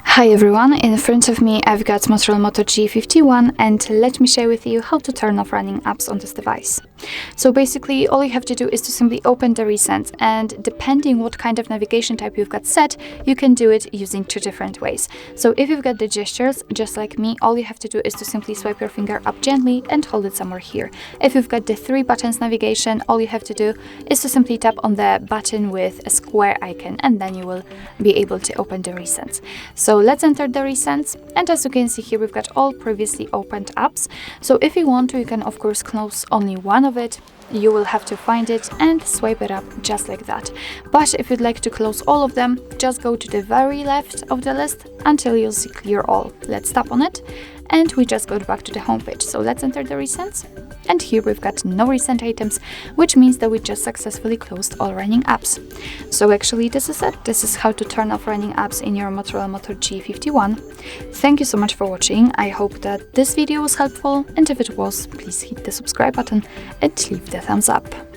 Hi everyone, in front of me I've got MOTOROLA Moto G51 and let me share with you how to turn off running apps on this device. So basically all you have to do is to simply open the recent, and depending what kind of navigation type you've got set, you can do it using two different ways. So if you've got the gestures, just like me, all you have to do is to simply swipe your finger up gently and hold it somewhere here. If you've got the 3 buttons navigation, all you have to do is to simply tap on the button with a square icon and then you will be able to open the recents. So let's enter the recents, and as you can see here we've got all previously opened apps. So if you want to, you can of course close only one of it. You will have to find it and swipe it up just like that. But if you'd like to close all of them, just go to the very left of the list until you'll see clear all. Let's tap on it and we just go back to the home page. So let's enter the recents, and here we've got no recent items, which means that we just successfully closed all running apps. So actually this is it. This is how to turn off running apps in your MOTOROLA Moto G51. Thank you so much for watching. I hope that this video was helpful, and if it was, please hit the subscribe button and leave the thumbs up.